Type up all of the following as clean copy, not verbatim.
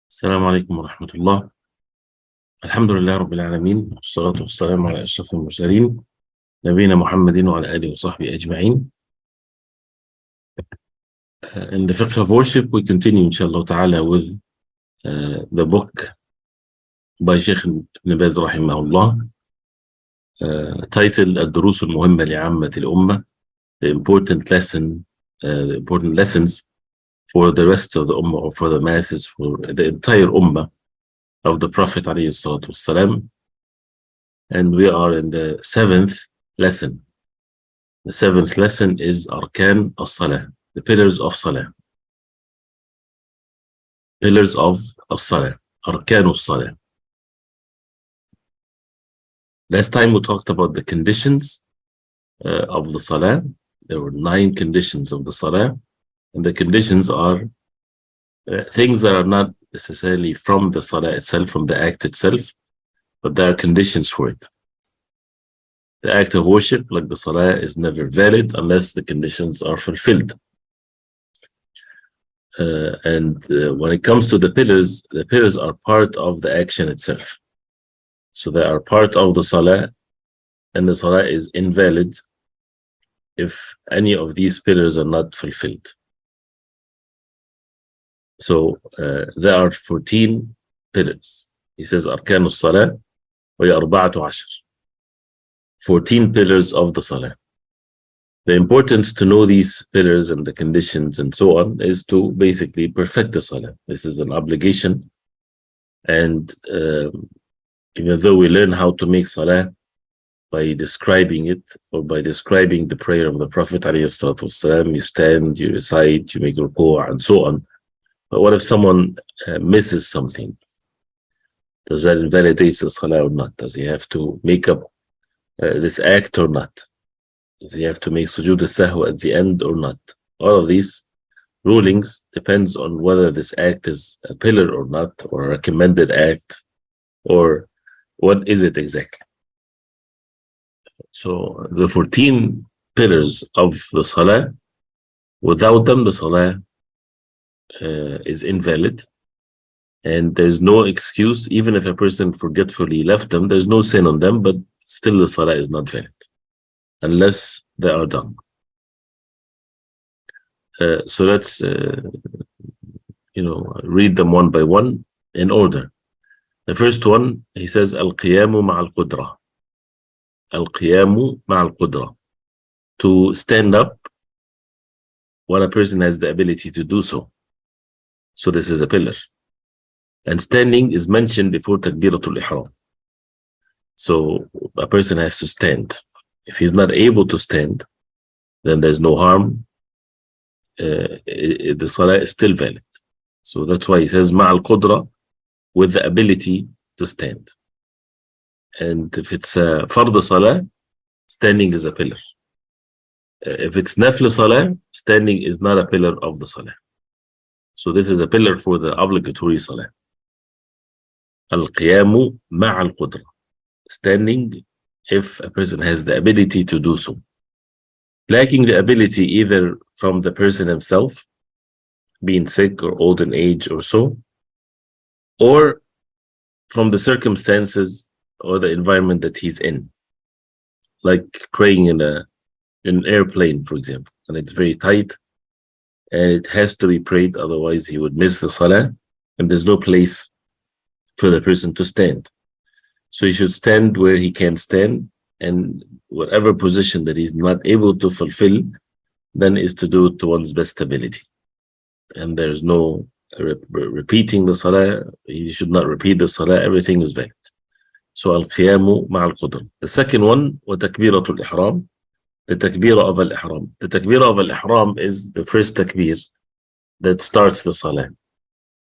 السلام عليكم ورحمة الله. الحمد لله رب العالمين، والصلاة والسلام على أشرف المرسلين نبينا محمد وعلى آله وصحبه أجمعين. In the fiqh of worship, we continue inshallah ta'ala with the book by Sheikh Ibn Baz rahimahullah, titled الدروس المهمة لعامة الأمة, the important lessons for the rest of the ummah, or for the masses, for the entire ummah of the Prophet alayhi salatu wassalam. And we are in the seventh lesson. The seventh lesson is Arkan as-Salah, the pillars of Salah. Pillars of as-Salah, Arkan as-Salah. Last time we talked about the conditions of the Salah. There were 9 conditions of the Salah, and the conditions are things that are not necessarily from the Salah itself, from the act itself, but there are conditions for it. The act of worship, like the Salah, is never valid unless the conditions are fulfilled. When it comes to the pillars are part of the action itself. So they are part of the Salah, and the Salah is invalid if any of these pillars are not fulfilled. So there are 14 pillars. He says, Arkan as-Salah wa hiya 14. 14 pillars of the Salah. The importance to know these pillars and the conditions and so on is to basically perfect the Salah. This is an obligation. And even though we learn how to make Salah by describing it, or by describing the prayer of the Prophet ﷺ, you stand, you recite, you make ruku' and so on. But what if someone misses something? Does that invalidate the Salah or not? Does he have to make up this act or not? Does he have to make sujood al-sahw at the end or not? All of these rulings depends on whether this act is a pillar or not, or a recommended act, or what is it exactly. So the 14 pillars of the Salah, without them the Salah is invalid, and there's no excuse. Even if a person forgetfully left them, there's no sin on them, but still the Salah is not valid unless they are done. So let's read them one by one in order. The first one, he says, Al-Qiyamu ma'al-Qudra. Al-Qiyamu ma'al-Qudra. To stand up when a person has the ability to do so. So this is a pillar. And standing is mentioned before Takbiratul Ihram. So a person has to stand. If he's not able to stand, then there's no harm. The Salah is still valid. So that's why he says Ma'al Qudra, with the ability to stand. And if it's a Fard Salah, standing is a pillar. If it's Nafl Salah, standing is not a pillar of the Salah. So this is a pillar for the obligatory Salah. Al-Qiyamu Ma'al Qudra. Standing if a person has the ability to do so. Lacking the ability either from the person himself, being sick or old in age or so, or from the circumstances or the environment that he's in. Like praying in an airplane, for example, and it's very tight and it has to be prayed, otherwise he would miss the Salah, and there's no place for the person to stand. So he should stand where he can stand, and whatever position that he's not able to fulfill, then is to do it to one's best ability. And there's no repeating the Salah. He should not repeat the Salah. Everything is valid. So al-Qiyamu ma'al-Qudra. The second one, wa Takbiratul Ihram. The Takbirah of al-Ihram. The Takbirah of al-Ihram is the first takbir that starts the Salah.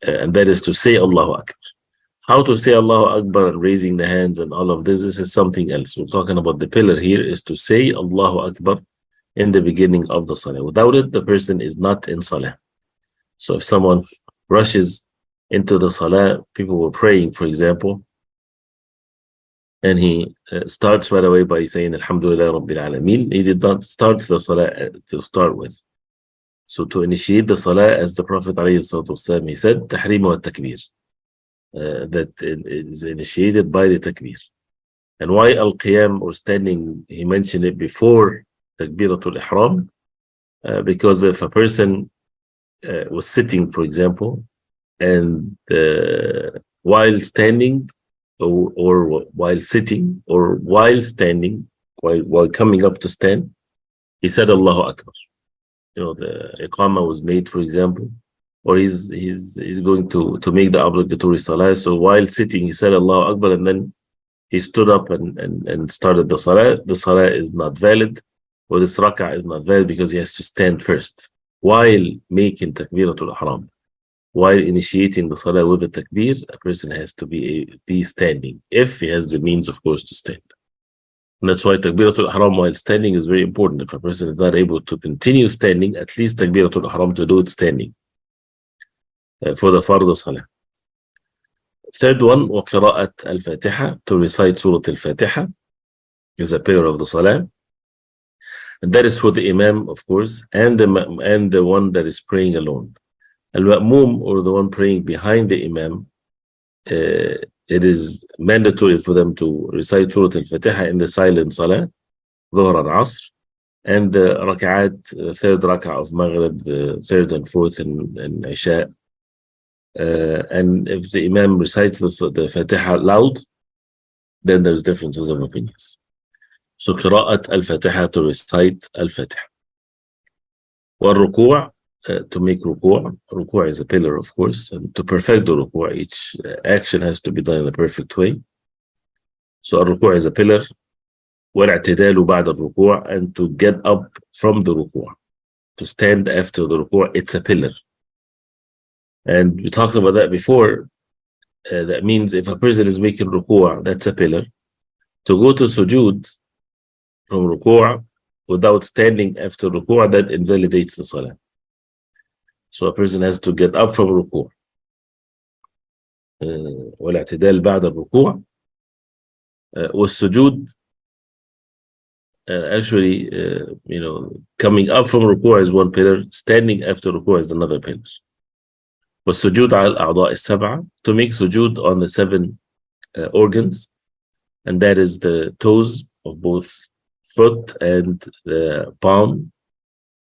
And that is to say Allahu Akbar. How to say Allahu Akbar and raising the hands and all of this is something else. We're talking about the pillar here is to say Allahu Akbar in the beginning of the Salah. Without it, the person is not in Salah. So if someone rushes into the Salah, people were praying, for example, and he starts right away by saying Alhamdulillah Rabbil Alameen, he did not start the Salah to start with. So to initiate the Salah, as the Prophet ﷺ, he said, Tahrim wa Takbir. that is initiated by the takbir. And why al-qiyam or standing, he mentioned it before takbiratul ihram, because if a person was sitting, for example, and while standing or while sitting or while standing, while coming up to stand, he said Allahu Akbar. The iqama was made, for example, or he's going to make the obligatory salah. So while sitting, he said Allahu Akbar, and then he stood up and started the salah. The salah is not valid, or this rak'ah is not valid, because he has to stand first while making takbiratul ihram. While initiating the salah with the takbir, a person has to be standing, if he has the means, of course, to stand. And that's why takbiratul ihram while standing is very important. If a person is not able to continue standing, at least takbiratul ihram to do it standing for the fard salah. Third one, وقراءة al-Fatiha, to recite Surah al-Fatiha, is a pillar of the salah. And that is for the imam, of course, and the one that is praying alone. Al-Ma'mum, or the one praying behind the imam, it is mandatory for them to recite Surah al-Fatiha in the silent salah, Dhuhr and Asr, and the rak'at, third rak'ah of Maghrib, the third and fourth and Isha. And if the imam recites the Fatiha loud, then there's differences of opinions. So قراءة al-Fatiha, to recite al-Fatiha. والركوع, to make ruku'. Ruku' is a pillar, of course, and to perfect the ruku', each action has to be done in a perfect way. So الركوع is a pillar. والاعتدال بعد الركوع, and to get up from the ruku', to stand after the ruku', it's a pillar. And we talked about that before. That means if a person is making ruku', that's a pillar. To go to sujood from ruku' without standing after ruku', that invalidates the salah. So a person has to get up from ruku'. والاعتدال بعد الركوع. والسجود, actually, coming up from ruku' is one pillar. Standing after ruku' is another pillar. والسجود على الأعضاء السبعة, to make sujood on the 7 organs, and that is the toes of both foot and the palm,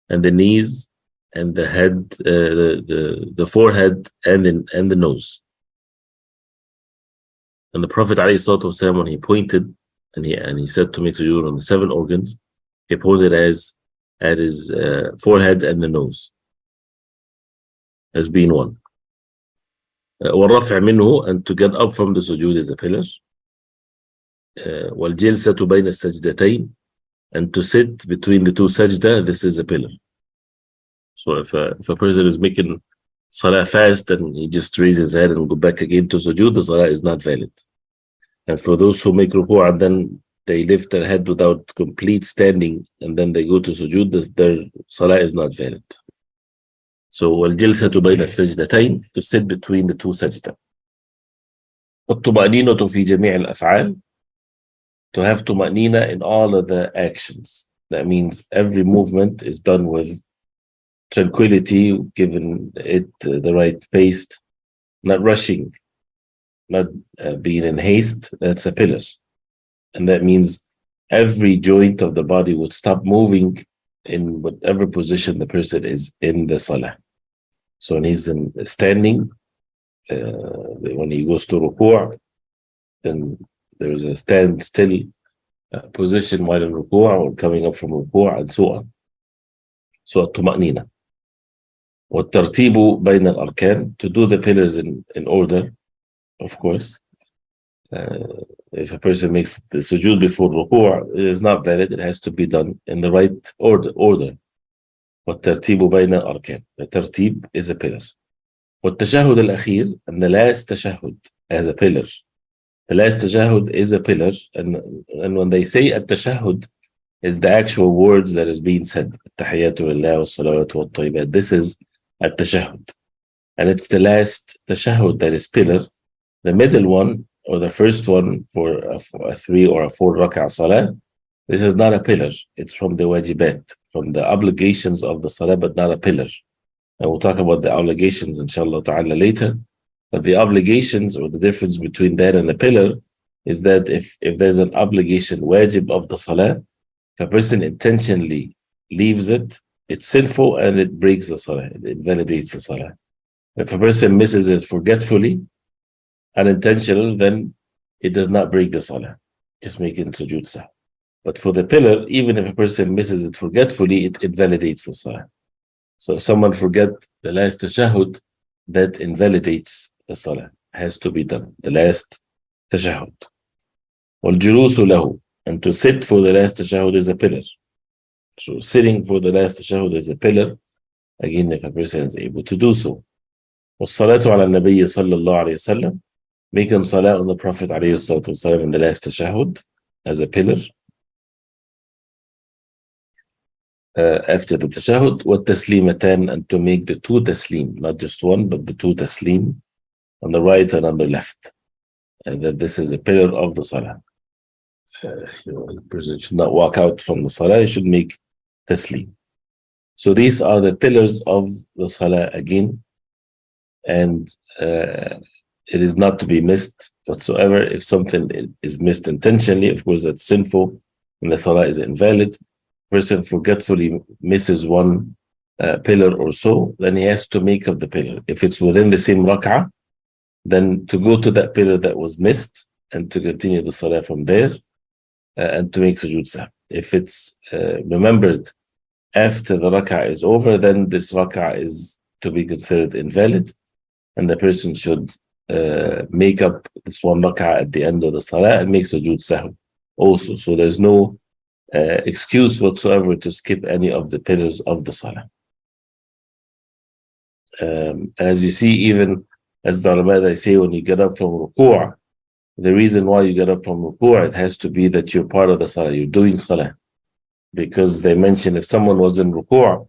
and the knees, and the head, the forehead, and the nose. And the Prophet ﷺ, when he pointed and he said to make sujood on the 7 organs, he pointed at his forehead and the nose as being one. والرفع منه, and to get up from the sujood is a pillar. والجلسة بين السجدتين, and to sit between the 2 sajda, this is a pillar. So if a person is making salah fast and he just raises his head and go back again to sujood, the salah is not valid. And for those who make ruku' and then they lift their head without complete standing and then they go to sujood, their salah is not valid. So والجلسة بين السجدتين, to sit between the 2 sajda. والطمأنينة في جميع الأفعال, to have tuma'nina in all of the actions. That means every movement is done with tranquility, given it the right pace, not rushing, not being in haste. That's a pillar. And that means every joint of the body would stop moving in whatever position the person is in the salah. So when he's standing, when he goes to ruku', then there is a standstill position while in ruku' or coming up from ruku', and so on. So الطمأنينة. والترتيب بين الأركان, to do the pillars in order, of course. If a person makes the sujood before ruku', it is not valid. It has to be done in the right order. والترتيب بين الأركان. The tartib is a pillar. والتشهد الأخير, and the last tashahhud as a pillar. The last tashahhud is a pillar, and when they say at-tashahhud, is the actual words that is being said. At-tahiyatu lillah was-salawatu wat-tayyibat. This is at-tashahhud. And it's the last tashahhud that is pillar. The middle one, or the first one for a 3 or a 4 rak'ah salah, this is not a pillar. It's from the wajibat, from the obligations of the salah, but not a pillar. And we'll talk about the obligations, inshallah ta'ala, later. But the obligations, or the difference between that and a pillar, is that if there's an obligation, wajib of the salah, if a person intentionally leaves it, it's sinful and it breaks the salah, it invalidates the salah. If a person misses it forgetfully, unintentional, then it does not break the salah, just making sujood sahw. But for the pillar, even if a person misses it forgetfully, it invalidates the salah. So if someone forget the last tashahhud, that invalidates the salah. Has to be done, the last tashahhud. وَالْجُلُوسُ لَهُ, and to sit for the last tashahhud is a pillar. So sitting for the last tashahhud is a pillar, again, if a person is able to do so. وَالصَّلَاةُ عَلَى النَّبِيِّ صَلَّى اللَّهُ عَلَيْهِ وسلم, making salah on the Prophet عليه الصلاة والسلام in the last tashahhud as a pillar. After the tashahhud, وَالتَّسْلِيمَتَانِ, and to make the two taslim, not just one, but the two taslim, on the right and on the left. And that this is a pillar of the salah. The person should not walk out from the salah, he should make taslim. So these are the pillars of the salah again, and it is not to be missed whatsoever. If something is missed intentionally, of course that's sinful and the salah is invalid. Person forgetfully misses one pillar or so, then he has to make up the pillar. If it's within the same rak'ah, then to go to that pillar that was missed and to continue the salah from there, and to make sujood sahw. If it's remembered after the rak'ah is over, then this rak'ah is to be considered invalid, and the person should make up this one rak'ah at the end of the salah and make sujood sahw also. So there's no excuse whatsoever to skip any of the pillars of the salah. As you see, even as the ulama, they say, when you get up from ruku', the reason why you get up from ruku', it has to be that you're part of the salah, you're doing salah. Because they mention if someone was in ruku'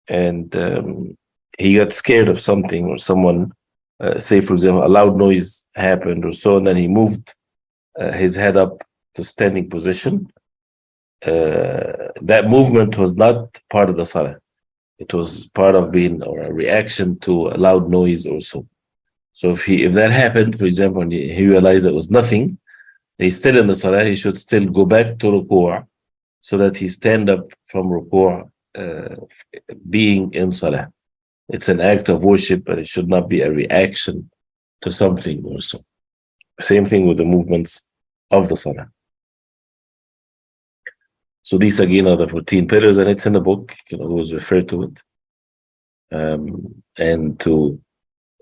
and he got scared of something, or someone, say for example, a loud noise happened or so, and then he moved his head up to standing position, that movement was not part of the salah. It was part of being, or a reaction to a loud noise or so. So if that happened, for example, and he realized it was nothing, he's still in the salah, he should still go back to ruku', so that he stand up from ruku', being in salah. It's an act of worship, but it should not be a reaction to something or so. Same thing with the movements of the salah. So these again are the 14 pillars, and it's in the book. You can always refer to it. And to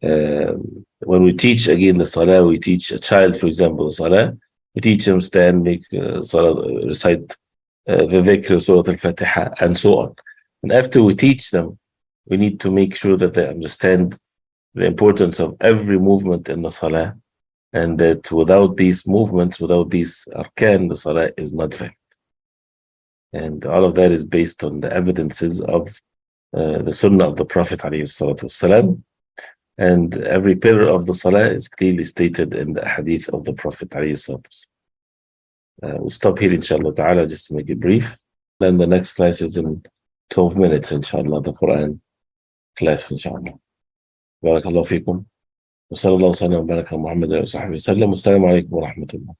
when we teach again the salah, we teach a child, for example, the salah. We teach him stand, make salah, recite the dhikr, Surah Al-Fatiha, and so on. And after we teach them, we need to make sure that they understand the importance of every movement in the salah, and that without these movements, without these arkan, the salah is not valid. And all of that is based on the evidences of the sunnah of the Prophet ﷺ. And every pillar of the salah is clearly stated in the hadith of the Prophet ﷺ. We'll stop here, inshallah ta'ala, just to make it brief. Then the next class is in 12 minutes, inshallah, the Quran class, inshallah. Barakallahu feekum. Wa sallallahu wa sallam wa baraka Muhammad wa sahbihi wa sallam. Assalamu alaikum wa rahmatullah.